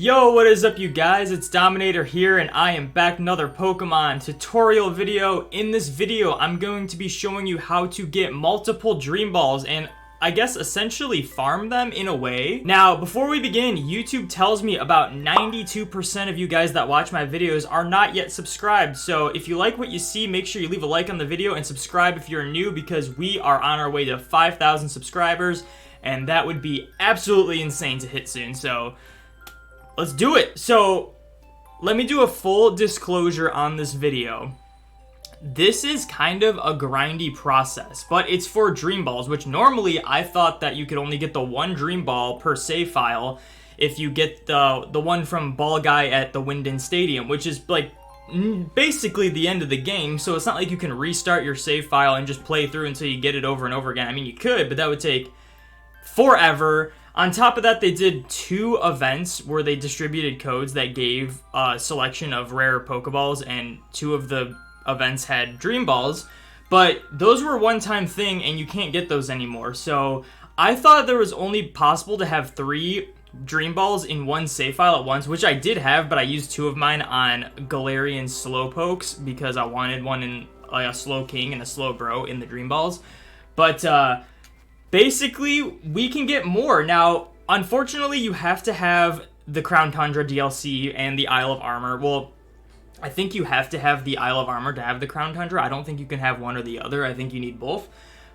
Yo, what is up you guys? It's Dominator here and I am back with another Pokemon tutorial video. In this video, I'm going to be showing you how to get multiple Dream Balls and I guess essentially farm them in a way. Now, before we begin, YouTube tells me about 92% of you guys that watch my videos are not yet subscribed. So if you like what you see, make sure you leave a like on the video and subscribe if you're new because we are on our way to 5,000 subscribers and that would be absolutely insane to hit soon. So let's do it. So let me do a full disclosure on this video. This is kind of a grindy process, but it's for Dream Balls, which normally I thought that you could only get the one Dream Ball per save file if you get the one from Ball Guy at the Winden Stadium, which is like basically the end of the game. So it's not like you can restart your save file and just play through until you get it over and over again. I mean, you could, but that would take forever. On top of that, they did 2 events where they distributed codes that gave a selection of rare Pokeballs, and 2 of the events had Dream Balls, but those were a one-time thing and you can't get those anymore. So I thought there was only possible to have 3 Dream Balls in one save file at once, which I did have, but I used 2 of mine on Galarian Slowpokes because I wanted one in like a Slow King and a Slow Bro in the Dream Balls. But basically, we can get more. Now, unfortunately, you have to have the Crown Tundra DLC and the Isle of Armor. Well, I think you have to have the Isle of Armor to have the Crown Tundra. I don't think you can have one or the other. I think you need both.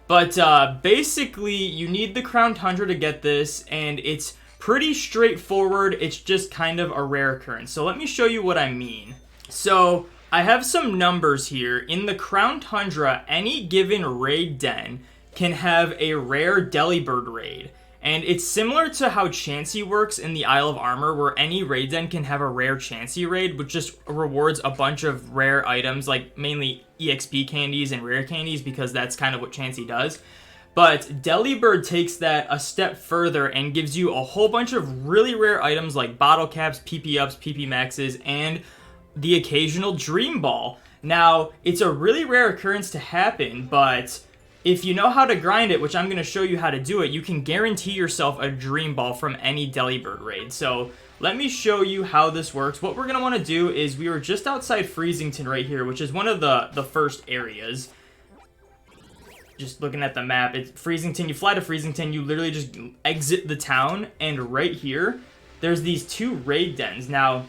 But basically, you need the Crown Tundra to get this, and it's pretty straightforward. It's just kind of a rare occurrence. So let me show you what I mean. So I have some numbers here. In the Crown Tundra, any given raid den can have a rare Delibird raid. And it's similar to how Chansey works in the Isle of Armor, where any raid den can have a rare Chansey raid, which just rewards a bunch of rare items, like mainly EXP candies and rare candies, because that's kind of what Chansey does. But Delibird takes that a step further and gives you a whole bunch of really rare items like bottle caps, PP ups, PP maxes, and the occasional Dream Ball. Now, it's a really rare occurrence to happen, but if you know how to grind it, which I'm going to show you how to do it, you can guarantee yourself a Dream Ball from any Delibird raid. So let me show you how this works. What we're going to want to do is we were just outside Freezington right here, which is one of the first areas. Just looking at the map, it's Freezington. You fly to Freezington, you literally just exit the town, and right here, there's these 2 raid dens. Now,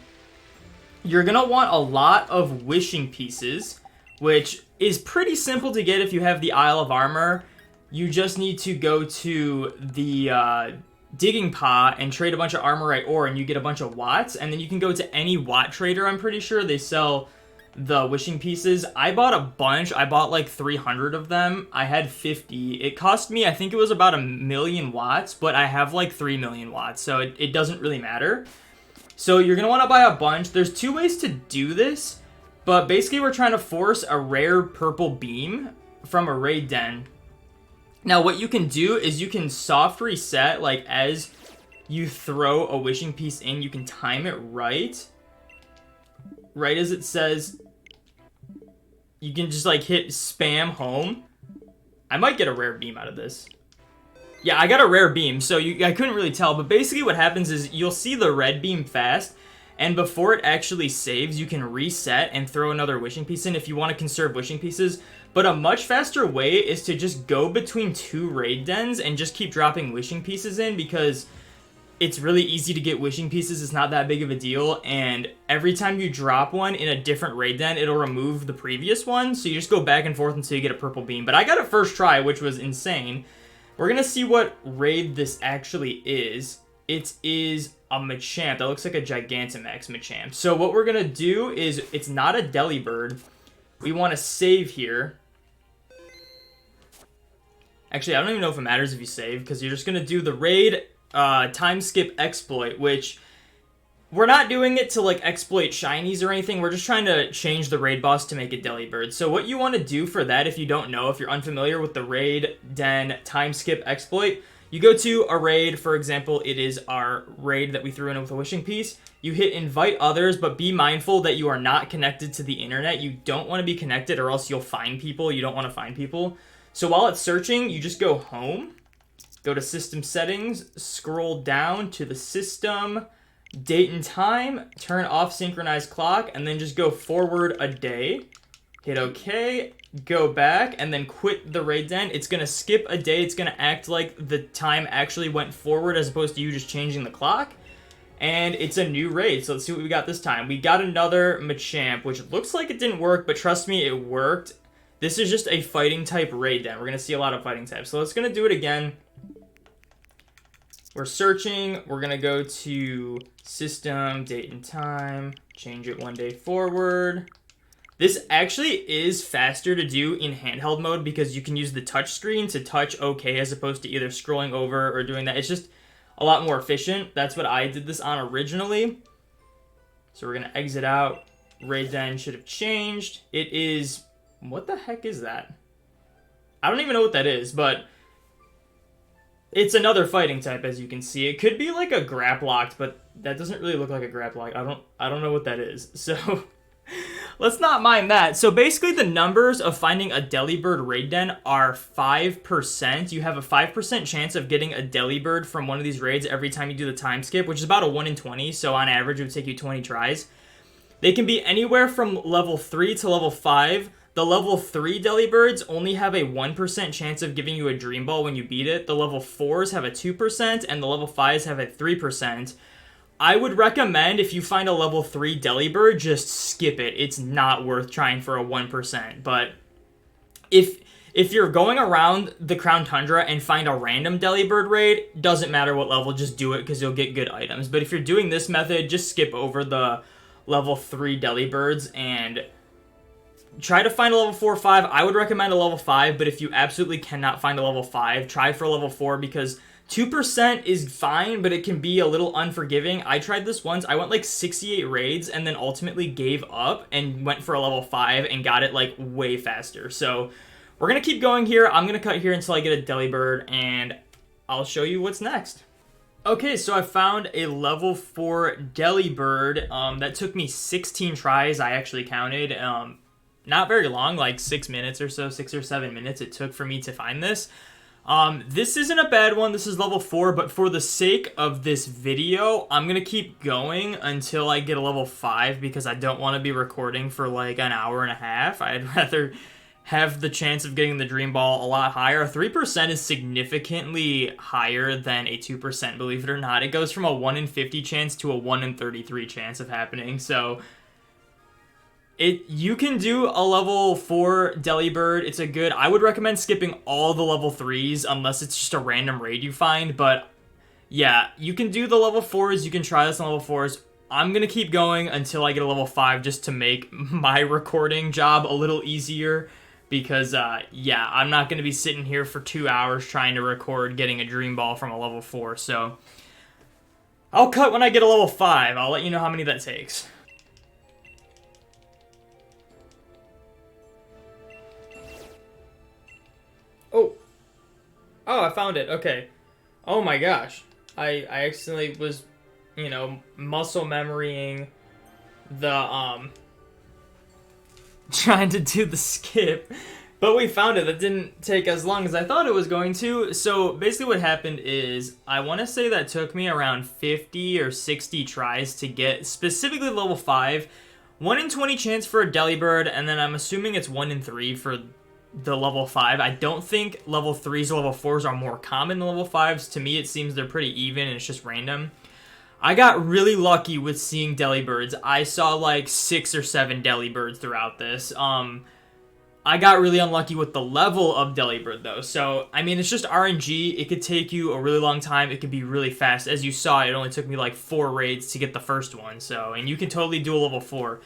you're going to want a lot of wishing pieces, which is pretty simple to get if you have the Isle of Armor. You just need to go to the digging pot and trade a bunch of Armorite ore and you get a bunch of watts, and then you can go to any watt trader. I'm pretty sure they sell the wishing pieces. I bought a bunch. I bought like 300 of them. I had 50. It cost me, I think it was about 1,000,000 watts, but I have like 3 million watts, so it doesn't really matter. So you're going to want to buy a bunch. There's 2 ways to do this. But basically, we're trying to force a rare purple beam from a raid den. Now, what you can do is you can soft reset, like, as you throw a wishing piece in, you can time it right as it says. You can just, like, hit spam home. I might get a rare beam out of this. Yeah, I got a rare beam, so I couldn't really tell. But basically, what happens is you'll see the red beam fast, and before it actually saves, you can reset and throw another wishing piece in if you want to conserve wishing pieces. But a much faster way is to just go between 2 raid dens and just keep dropping wishing pieces in, because it's really easy to get wishing pieces. It's not that big of a deal, and every time you drop one in a different raid den, it'll remove the previous one, so you just go back and forth until you get a purple beam. But I got it first try, which was insane. We're going to see what raid this actually is. It is a Machamp. That looks like a Gigantamax Machamp. So what we're going to do is, it's not a Delibird. We want to save here. Actually, I don't even know if it matters if you save, because you're just going to do the raid time skip exploit, which we're not doing it to like exploit shinies or anything. We're just trying to change the raid boss to make it Delibird. So what you want to do for that, if you don't know, if you're unfamiliar with the raid den time skip exploit, you go to a raid. For example, it is our raid that we threw in with a wishing piece. You hit invite others, but be mindful that you are not connected to the internet. You don't want to be connected or else you'll find people. You don't want to find people. So while it's searching, you just go home, go to system settings, scroll down to the system date and time, turn off synchronized clock, and then just go forward a day. Hit OK, go back, and then quit the raid den. It's going to skip a day. It's going to act like the time actually went forward as opposed to you just changing the clock. And it's a new raid, so let's see what we got this time. We got another Machamp, which looks like it didn't work, but trust me, it worked. This is just a fighting type raid den. We're going to see a lot of fighting types. So let's going to do it again. We're searching. We're going to go to system, date and time, change it one day forward. This actually is faster to do in handheld mode because you can use the touch screen to touch OK as opposed to either scrolling over or doing that. It's just a lot more efficient. That's what I did this on originally. So we're going to exit out. Raid den should have changed. It is... What the heck is that? I don't even know what that is, but it's another fighting type, as you can see. It could be like a Graplocked, but that doesn't really look like a Graplocked. I don't know what that is. So let's not mind that. So basically the numbers of finding a Delibird raid den are 5%. You have a 5% chance of getting a Delibird from one of these raids every time you do the time skip, which is about a 1 in 20. So on average, it would take you 20 tries. They can be anywhere from level 3 to level 5. The level 3 Delibirds only have a 1% chance of giving you a Dream Ball when you beat it. The level 4s have a 2%, and the level 5s have a 3%. I would recommend if you find a level 3 Delibird, just skip it. It's not worth trying for a 1%. But if you're going around the Crown Tundra and find a random Delibird raid, doesn't matter what level, just do it because you'll get good items. But if you're doing this method, just skip over the level 3 Delibirds and try to find a level 4 or 5. I would recommend a level 5, but if you absolutely cannot find a level 5, try for a level 4 because 2% is fine, but it can be a little unforgiving. I tried this once. I went like 68 raids and then ultimately gave up and went for a level 5 and got it like way faster. So we're going to keep going here. I'm going to cut here until I get a Delibird and I'll show you what's next. Okay, so I found a level 4 Delibird. That took me 16 tries. I actually counted. Not very long, like 6 minutes or so, 6 or 7 minutes it took for me to find this. This isn't a bad one. This is level 4, but for the sake of this video, I'm going to keep going until I get a level 5 because I don't want to be recording for like an hour and a half. I'd rather have the chance of getting the Dream Ball a lot higher. 3% is significantly higher than a 2%, believe it or not. It goes from a 1 in 50 chance to a 1 in 33 chance of happening, so you can do a level 4 Delibird. It's a good... I would recommend skipping all the level 3s unless it's just a random raid you find. But yeah, you can do the level 4s. You can try this on level 4s. I'm going to keep going until I get a level 5 just to make my recording job a little easier. Because, yeah, I'm not going to be sitting here for 2 hours trying to record getting a Dream Ball from a level 4. So I'll cut when I get a level 5. I'll let you know how many that takes. Oh, I found it. Okay. Oh my gosh. I accidentally was, you know, muscle memorying the, trying to do the skip. But we found it. That didn't take as long as I thought it was going to. So basically what happened is, I want to say that took me around 50 or 60 tries to get specifically level 5. 1 in 20 chance for a Delibird, and then I'm assuming it's 1 in 3 for the level 5. I don't think level 3s or level 4s are more common than level 5s. To me, it seems they're pretty even and it's just random. I got really lucky with seeing Delibirds. I saw like 6 or 7 Delibirds throughout this. I got really unlucky with the level of Delibird though. So, I mean, it's just RNG. It could take you a really long time. It could be really fast. As you saw, it only took me like 4 raids to get the first one. So, and you can totally do a level 4.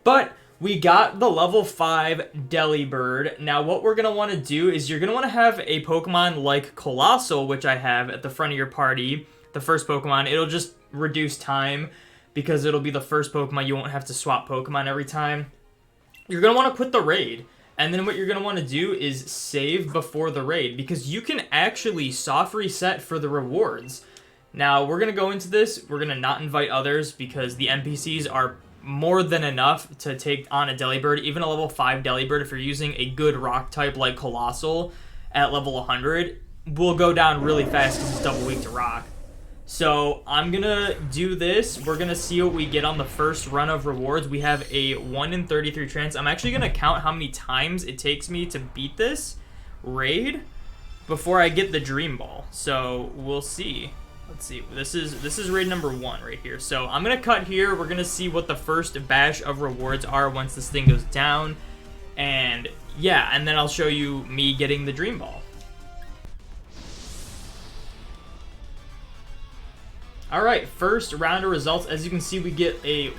But we got the level 5 Delibird. Now, what we're going to want to do is you're going to want to have a Pokemon like Colossal, which I have at the front of your party, the first Pokemon. It'll just reduce time because it'll be the first Pokemon. You won't have to swap Pokemon every time. You're going to want to quit the raid. And then what you're going to want to do is save before the raid because you can actually soft reset for the rewards. Now, we're going to go into this. We're going to not invite others because the NPCs are more than enough to take on a Delibird. Even a level 5 Delibird, if you're using a good rock type like Colossal at level 100, will go down really fast because it's double weak to rock. So I'm gonna do this. We're gonna see what we get on the first run of rewards. We have a 1 in 33 chance. I'm actually gonna count how many times it takes me to beat this raid before I get the dream ball. So we'll see. Let's see. This is raid number 1 right here. So I'm gonna cut here. We're gonna see what the first batch of rewards are once this thing goes down. And yeah, and then I'll show you me getting the dream ball. Alright, first round of results. As you can see, we get a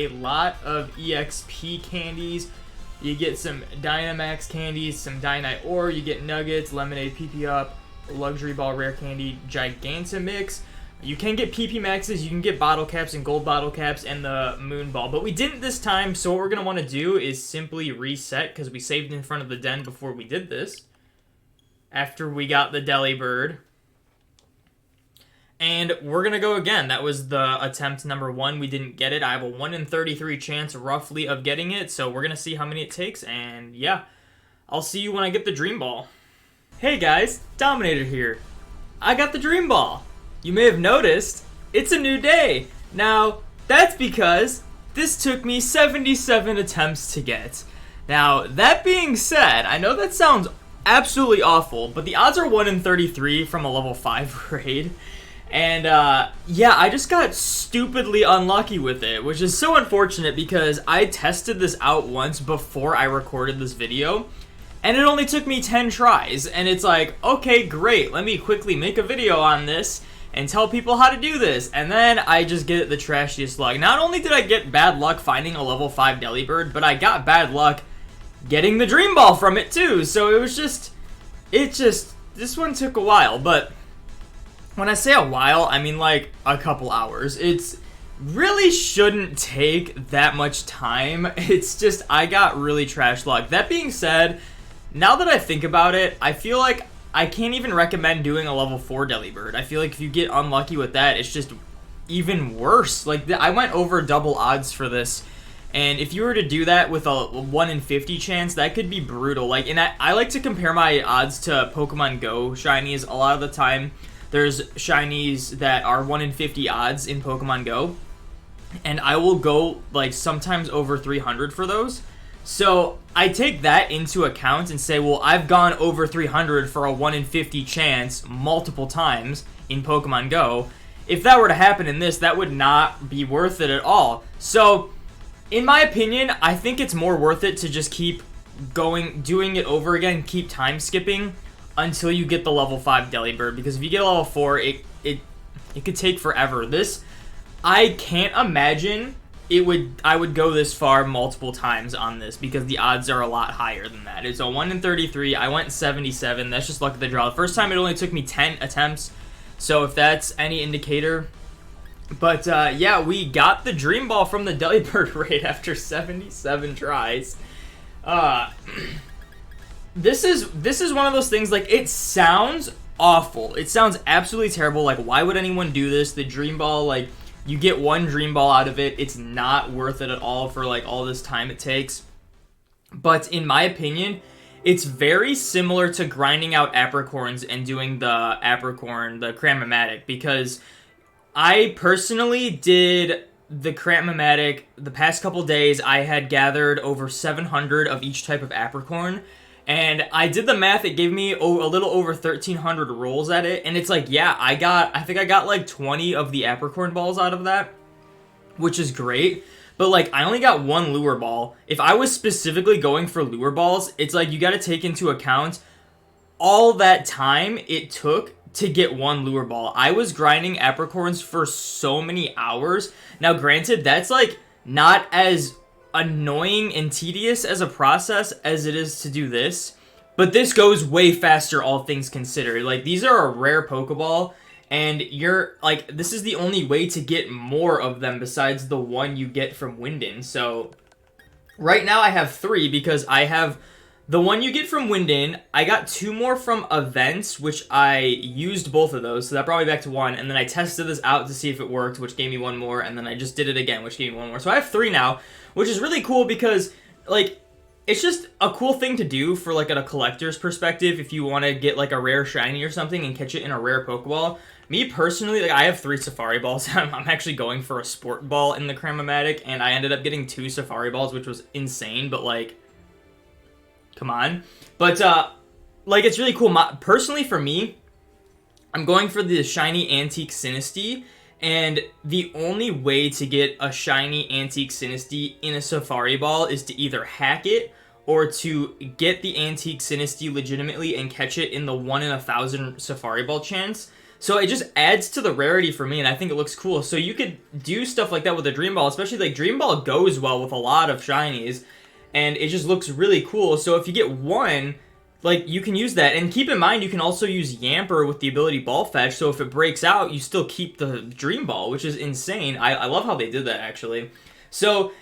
lot of EXP candies. You get some Dynamax candies, some Dynite ore, you get nuggets, lemonade, PP up, luxury ball, rare candy, Gigantomix. You can get PP maxes, you can get bottle caps and gold bottle caps, and the moon ball. But we didn't this time, so what we're gonna want to do is simply reset, because we saved in front of the den before we did this. After we got the Delibird. And we're going to go again. That was the attempt number 1. We didn't get it. I have a 1 in 33 chance roughly of getting it. So we're going to see how many it takes. And yeah, I'll see you when I get the dream ball. Hey guys, Dominator here. I got the dream ball. You may have noticed, it's a new day. Now, that's because this took me 77 attempts to get. Now, that being said, I know that sounds absolutely awful, but the odds are 1 in 33 from a level 5 raid. And, yeah, I just got stupidly unlucky with it, which is so unfortunate because I tested this out once before I recorded this video, and it only took me 10 tries, and it's like, okay, great, let me quickly make a video on this and tell people how to do this, and then I just get the trashiest luck. Not only did I get bad luck finding a level 5 Delibird, but I got bad luck getting the dream ball from it, too, so it was just, this one took a while, but when I say a while, I mean like a couple hours. It's really shouldn't take that much time. It's just I got really trash luck. That being said, now that I think about it, I feel like I can't even recommend doing a level 4 Delibird. I feel like if you get unlucky with that, it's just even worse. Like I went over double odds for this, and if you were to do that with a 1 in 50 chance, that could be brutal. Like, and I like to compare my odds to Pokemon Go shinies a lot of the time. There's shinies that are 1 in 50 odds in Pokemon Go, and I will go like sometimes over 300 for those. So I take that into account and say, well, I've gone over 300 for a 1 in 50 chance multiple times in Pokemon Go. If that were to happen in this, that would not be worth it at all. So in my opinion, I think it's more worth it to just keep doing it over again, keep time skipping until you get the level 5 Delibird, because if you get a level 4, it could take forever. This, I can't imagine I would go this far multiple times on this, because the odds are a lot higher than that. It's a 1 in 33, I went 77, that's just luck of the draw. The first time it only took me 10 attempts, so if that's any indicator. But yeah, we got the dream ball from the Delibird raid after 77 tries. This is one of those things, like, it sounds awful. It sounds absolutely terrible. Like, why would anyone do this? The dream ball, like, you get one dream ball out of it. It's not worth it at all for, like, all this time it takes. But in my opinion, it's very similar to grinding out apricorns and doing the apricorn, the Cram-O-Matic, because I personally did the Cram-O-Matic the past couple days. I had gathered over 700 of each type of apricorn. And I did the math, it gave me a little over 1,300 rolls at it, and it's like, yeah, I think I got like 20 of the apricorn balls out of that, which is great, but like, I only got one lure ball. If I was specifically going for lure balls, it's like, you gotta take into account all that time it took to get one lure ball. I was grinding apricorns for so many hours. Now, granted, that's like, not as annoying and tedious as a process as it is to do this, but this goes way faster, all things considered. Like, these are a rare Pokeball, and you're like, this is the only way to get more of them besides the one you get from Winden. So right now I have 3, because I have the one you get from Winden, I got 2 more from events, which I used both of those, so that brought me back to 1, and then I tested this out to see if it worked, which gave me 1 more, and then I just did it again, which gave me 1 more. So I have 3 now, which is really cool, because, like, it's just a cool thing to do for, like, a collector's perspective if you want to get, like, a rare shiny or something and catch it in a rare Pokeball. Me personally, like, I have 3 Safari Balls. I'm actually going for a Sport Ball in the Cram-O-Matic, and I ended up getting 2 Safari Balls, which was insane, but, like, come on. But, like, it's really cool. Personally, for me, I'm going for the shiny Antique Sinistea, and the only way to get a shiny Antique Sinistea in a Safari Ball is to either hack it or to get the Antique Sinistea legitimately and catch it in the 1 in 1,000 Safari Ball chance. So it just adds to the rarity for me, and I think it looks cool. So you could do stuff like that with a Dream Ball, especially like Dream Ball goes well with a lot of shinies, and it just looks really cool. So if you get one, like, you can use that. And keep in mind, you can also use Yamper with the ability Ball Fetch, so if it breaks out, you still keep the Dream Ball, which is insane. I love how they did that, actually. So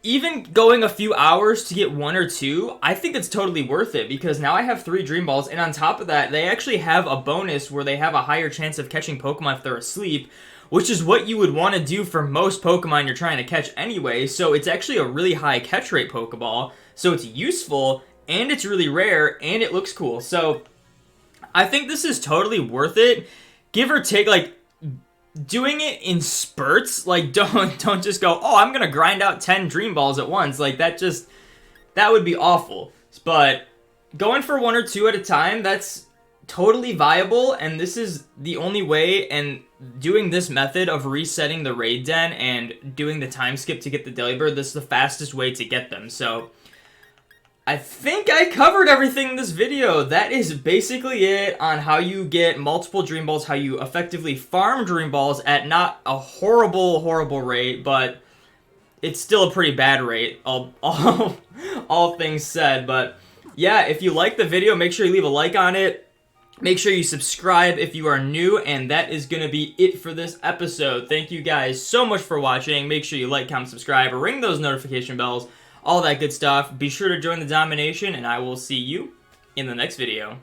even going a few hours to get 1 or 2, I think it's totally worth it, because now I have 3 Dream Balls, and on top of that, they actually have a bonus where they have a higher chance of catching Pokemon if they're asleep, which is what you would want to do for most Pokemon you're trying to catch anyway, so it's actually a really high catch rate Pokeball, so it's useful, and it's really rare, and it looks cool. So I think this is totally worth it, give or take. Like, doing it in spurts, like, don't just go, oh, I'm gonna grind out 10 Dream Balls at once. Like, that would be awful. But going for 1 or 2 at a time, that's totally viable, and this is the only way. And doing this method of resetting the raid den and doing the time skip to get the Delibird, this is the fastest way to get them. So I think I covered everything in this video. That is basically it on how you get multiple Dream Balls, how you effectively farm Dream Balls at not a horrible rate, but it's still a pretty bad rate, all things said. But yeah, if you like the video, make sure you leave a like on it. Make sure you subscribe if you are new, and that is going to be it for this episode. Thank you guys so much for watching. Make sure you like, comment, subscribe, ring those notification bells, all that good stuff. Be sure to join the domination, and I will see you in the next video.